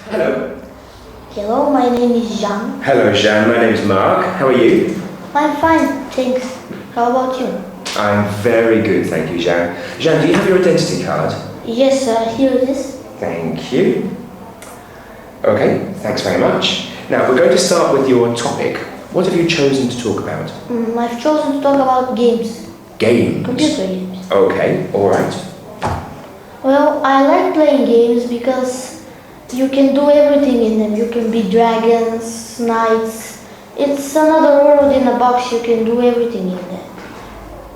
Hello. Hello, my name is Zhan. Hello, Zhan. My name is Mark. How are you? I'm fine, thanks. How about you? I'm very good, thank you, Zhan. Zhan, do you have your identity card? Yes, here it is. Thank you. Okay, thanks very much. Now, we're going to start with your topic. What have you chosen to talk about? I've chosen to talk about games. Games? Computer games. Okay, alright. Well, I like playing games because you can do everything in them. You can be dragons, knights. It's another world in a box. You can do everything in there.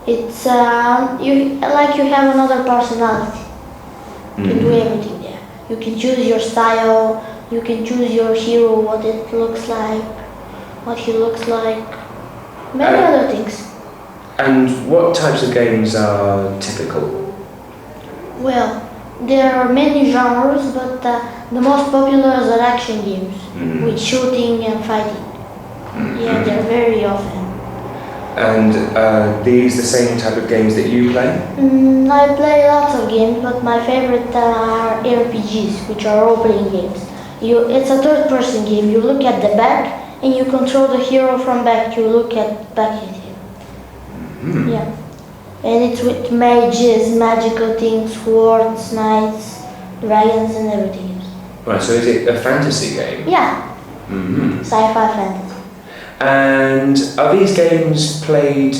It's you have another personality. You can do everything there. You can choose your style. You can choose your hero, what it looks like, what he looks like, many other things. And what types of games are typical? Well, there are many genres, but the most popular are action games with shooting and fighting. Yeah, they're very often. And are these the same type of games that you play? I play lots of games, but my favorite are RPGs, which are role-playing games. It's a third-person game. You look at the back, and you control the hero from back. You look back at him. Yeah. And it's with mages, magical things, swords, knights, dragons, and everything. Right, so is it a fantasy game? Yeah. Sci-fi fantasy. And are these games played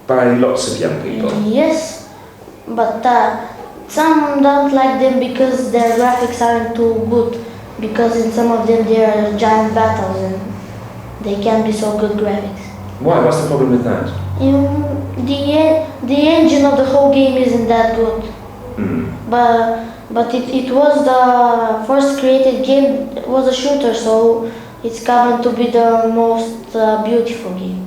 by lots of young people? Yes, but some don't like them because their graphics aren't too good. Because in some of them there are giant battles and they can't be so good graphics. Why? What's the problem with that? The engine of the whole game isn't that good. But it was the first created game. It was a shooter, so it's going to be the most beautiful game,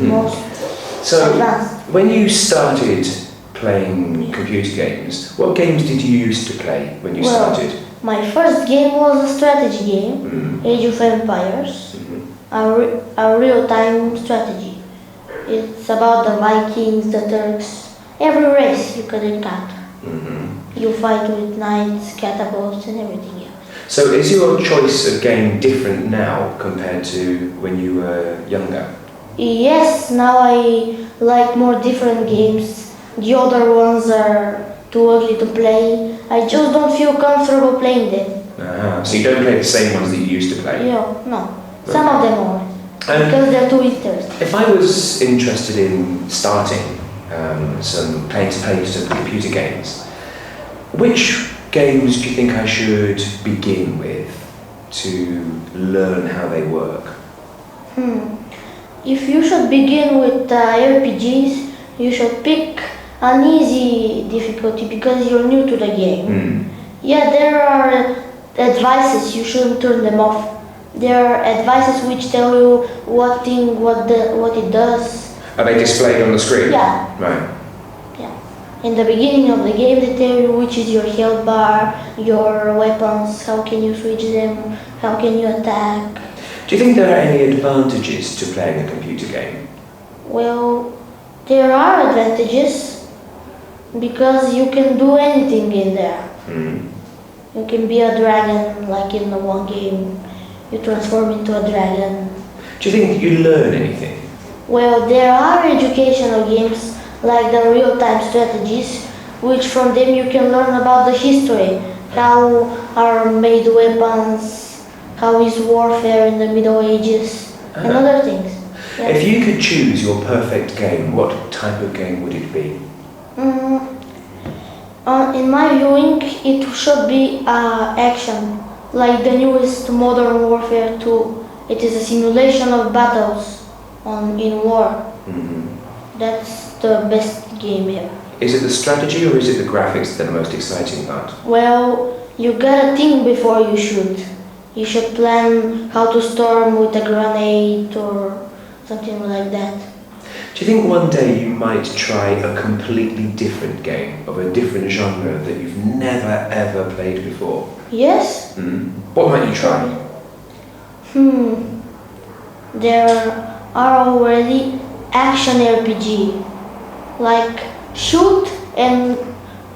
most advanced. When you started playing computer games, what games did you used to play when you started? My first game was a strategy game, Age of Empires, a real-time strategy. It's about the Vikings, the Turks, every race you could encounter. You fight with knights, catapults, and everything else. So is your choice of game different now compared to when you were younger? Yes, now I like more different games. The other ones are too ugly to play. I just don't feel comfortable playing them. So you don't play the same ones that you used to play? No. Some of them are. Because they're too interesting. If I was interested in starting playing some computer games, which games do you think I should begin with to learn how they work? If you should begin with RPGs, you should pick an easy difficulty because you're new to the game. Yeah, there are advices, you shouldn't turn them off. There are advices which tell you what it does. Are they displayed on the screen? Yeah. Right. Yeah. In the beginning of the game, they tell you which is your health bar, your weapons, how can you switch them, how can you attack. Do you think there are any advantages to playing a computer game? Well, there are advantages because you can do anything in there. You can be a dragon, like in the one game. You transform into a dragon. Do you think you learn anything? Well, there are educational games like the real-time strategies, which from them you can learn about the history, how are made weapons, how is warfare in the Middle Ages, and other things. Yeah. If you could choose your perfect game, what type of game would it be? In my viewing, it should be action. Like the newest Modern Warfare 2, it is a simulation of battles in war. That's the best game ever. Is it the strategy or is it the graphics that are the most exciting part? Well, you gotta think before you shoot. You should plan how to storm with a grenade or something like that. Do you think one day you might try a completely different game of a different genre that you've never ever played before? Yes. What might you try? There are already action RPG, like shoot and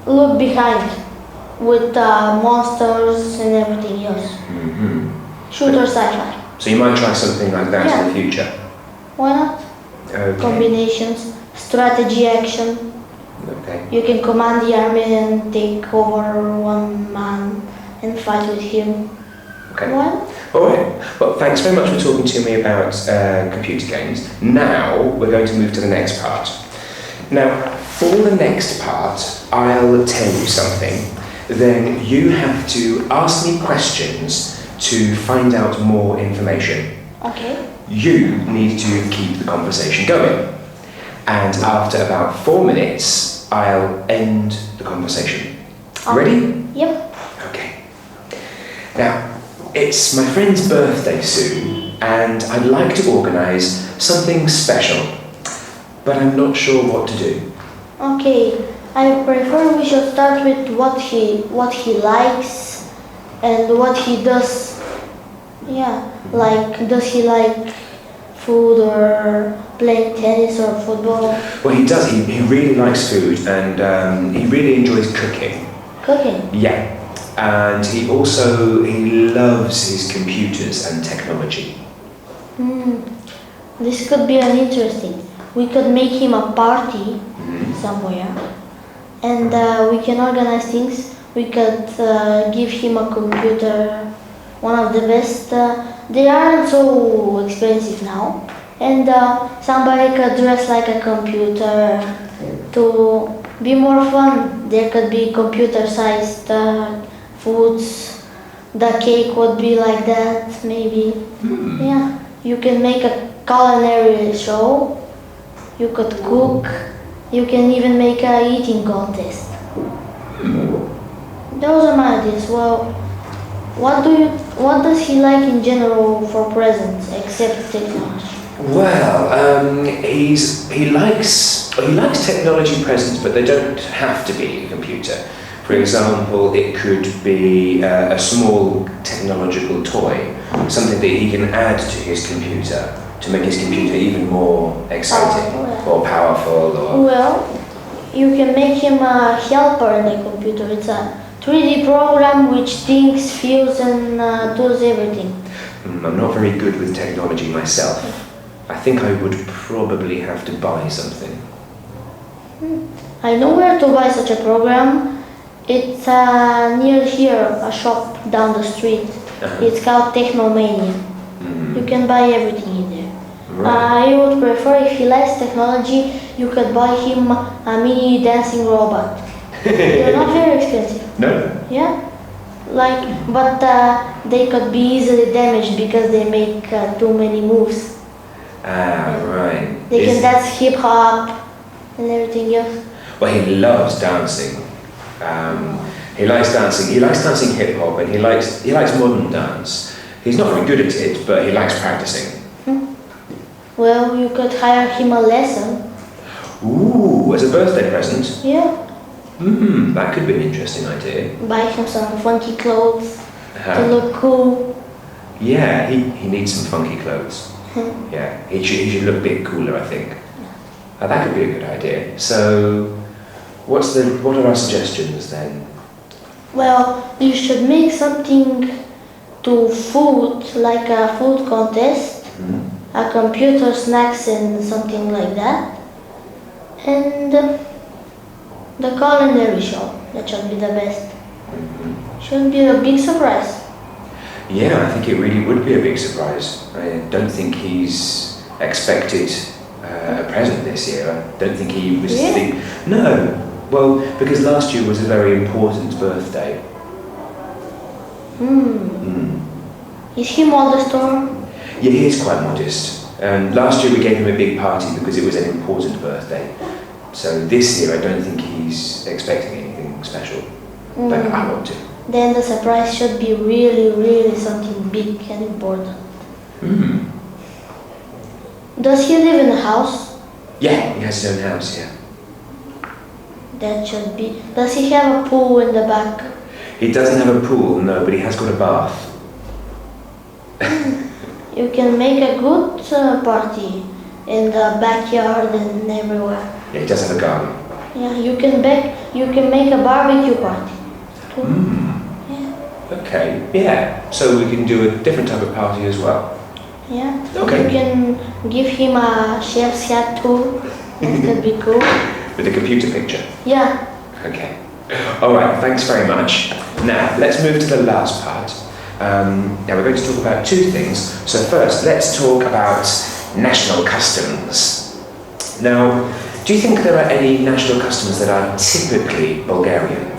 look behind. with monsters and everything else. Shooter sci-fi. So you might try something like that in the future? Why not? Okay. Combinations, strategy action. Okay. You can command the army and take over one man and fight with him. Okay. Why not? All right. Well, thanks very much for talking to me about computer games. Now we're going to move to the next part. Now, for the next part, I'll tell you something. Then you have to ask me questions to find out more information. Okay. You need to keep the conversation going. And after about 4 minutes, I'll end the conversation. Ready? Yep. Okay. Now, it's my friend's birthday soon, and I'd like to organise something special, but I'm not sure what to do. Okay. I prefer we should start with what he likes and what he does. Yeah. Like, does he like food or playing tennis or football? Well, he does. He really likes food, and he really enjoys cooking. Cooking? Yeah. And he loves his computers and technology. This could be an interesting. We could make him a party somewhere, and we can organize things. We could give him a computer, one of the best. They aren't so expensive now, and somebody could dress like a computer to be more fun. There could be computer-sized foods. The cake would be like that, maybe. Yeah, you can make a culinary show. You could cook. You can even make a eating contest. Those are my ideas. Well, what does he like in general for presents except technology? Well, he likes technology presents, but they don't have to be a computer. For example, it could be a small technological toy, something that he can add to his computer to make his computer even more exciting or powerful. Or well, you can make him a helper in the computer. It's a 3D program which thinks, feels, and does everything. I'm not very good with technology myself. I think I would probably have to buy something. I know where to buy such a program. It's near here, a shop down the street. It's called Technomania. You can buy everything in there. Right. I would prefer, if he likes technology, you could buy him a mini dancing robot. They're not very expensive. No. Yeah, but they could be easily damaged because they make too many moves. Right. They can dance hip hop and everything else. Well, he loves dancing. He likes dancing. He likes dancing hip hop, and he likes modern dance. He's not very good at it, but he likes practicing. Well, you could hire him a lesson. Ooh, as a birthday present. Yeah. That could be an interesting idea. Buy him some funky clothes to look cool. Yeah, he needs some funky clothes. Yeah, he should look a bit cooler, I think. That could be a good idea. So, what are our suggestions then? Well, you should make something to food, like a food contest, a computer snacks and something like that. And the culinary show, that should be the best. Should be a big surprise. Yeah, I think it really would be a big surprise. I don't think he's expected a present this year. I don't think he was No, well, because last year was a very important birthday. Is he modest or? Yeah, he is quite modest. Last year we gave him a big party because it was an important birthday. So this year I don't think he's expecting anything special. But I want to. Then the surprise should be really, really something big and important. Does he live in a house? Yeah, he has his own house, yeah. That should be. Does he have a pool in the back? He doesn't have a pool, no, but he has got a bath. You can make a good party in the backyard and everywhere. Yeah, he does have a garden. Yeah, you can make a barbecue party. too. Yeah. Okay, yeah. So we can do a different type of party as well. Yeah. Okay. You can give him a chef's hat too. That could be cool. With a computer picture. Yeah. Okay. All right, thanks very much. Now, let's move to the last part. Now, we're going to talk about two things. So first, let's talk about national customs. Now, do you think there are any national customs that are typically Bulgarian?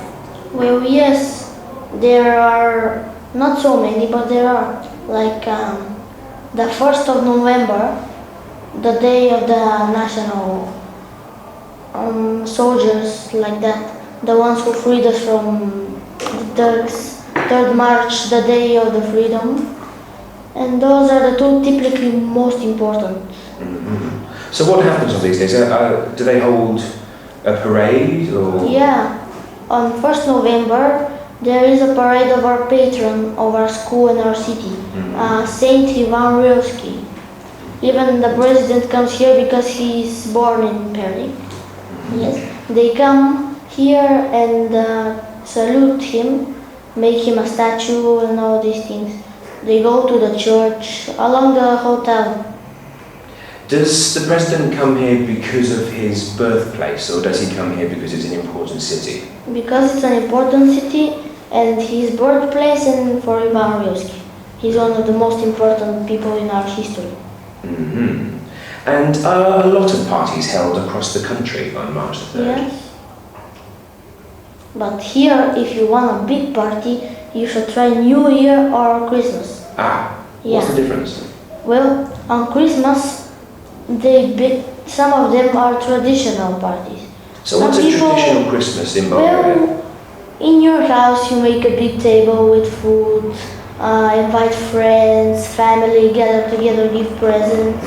Well, yes. There are not so many, but there are. Like the 1st of November, the day of the national soldiers, like that. The ones who freed us from the Turks. 3rd March, the day of the freedom. And those are the two typically most important. So what happens on these days? Do they hold a parade or? Yeah, on 1st November there is a parade of our patron of our school and our city, Saint Ivan Rilsky. Even the president comes here because he is born in Pernik. Yes, they come here and salute him, make him a statue and all these things. They go to the church along the hotel. Does the president come here because of his birthplace, or does he come here because it's an important city? Because it's an important city and his birthplace, and for Ivan Rilsky. He's one of the most important people in our history. And are a lot of parties held across the country on March the 3rd? Yes. But here, if you want a big party, you should try New Year or Christmas. What's the difference? Well, on Christmas, some of them are traditional parties. So what's a traditional Christmas in Bulgaria? Well, in your house you make a big table with food, invite friends, family, gather together, give presents,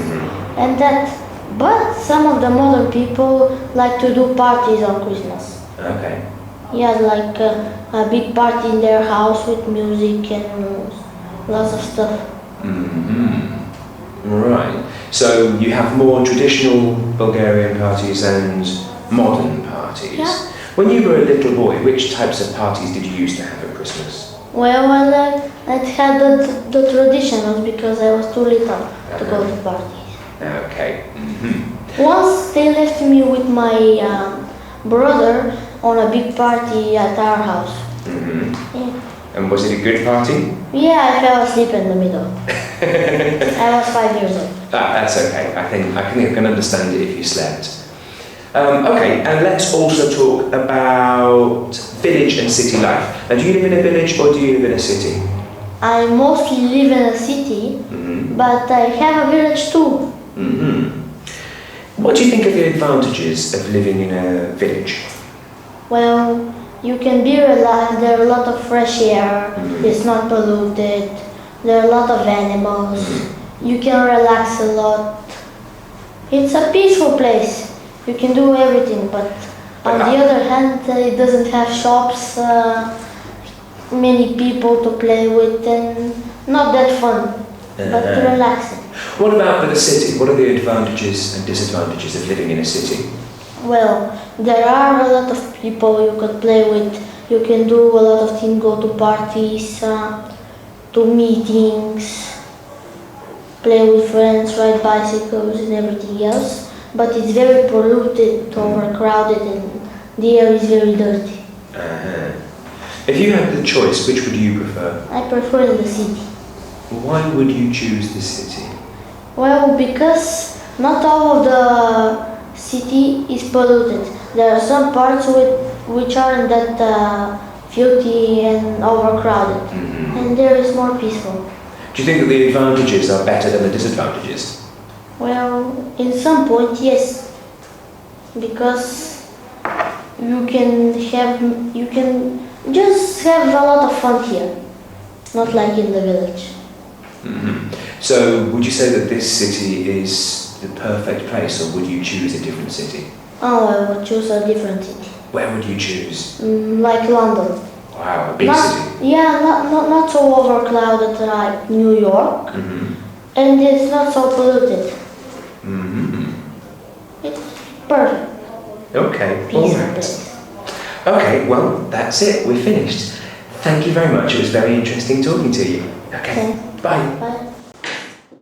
and that. But some of the modern people like to do parties on Christmas. Okay. Yeah, like a big party in their house with music and lots of stuff. Right. So you have more traditional Bulgarian parties and modern parties. Yeah. When you were a little boy, which types of parties did you used to have at Christmas? Well, I had the traditionals because I was too little to go to parties. Okay. Once they left me with my brother on a big party at our house. Yeah. And was it a good party? Yeah, I fell asleep in the middle. I was 5 years old. That's okay. I think I can understand it if you slept. Okay, and let's also talk about village and city life. Now, do you live in a village or do you live in a city? I mostly live in a city, but I have a village too. What do you think are the advantages of living in a village? Well, you can be relaxed, there are a lot of fresh air, it's not polluted, there are a lot of animals, you can relax a lot. It's a peaceful place, you can do everything, but on the other hand, it doesn't have shops, many people to play with, and not that fun, but relaxing. What about the city? What are the advantages and disadvantages of living in a city? Well, there are a lot of people you could play with. You can do a lot of things, go to parties, to meetings, play with friends, ride bicycles and everything else. But it's very polluted, overcrowded, and the air is very dirty. If you had the choice, which would you prefer? I prefer in the city. Why would you choose the city? Well, because not all of the city is polluted. There are some parts which aren't that filthy and overcrowded, and there is more peaceful. Do you think that the advantages are better than the disadvantages? Well, in some point, yes, because you can just have a lot of fun here, not like in the village. So, would you say that this city is the perfect place, or would you choose a different city? Oh, I would choose a different city. Where would you choose? Like London. Wow, a big city. Yeah, not so overcrowded like New York, and it's not so polluted. It's perfect. Okay, Peaceful all right. place. Okay, well, that's it. We're finished. Thank you very much. It was very interesting talking to you. Okay. Okay. Bye. Bye.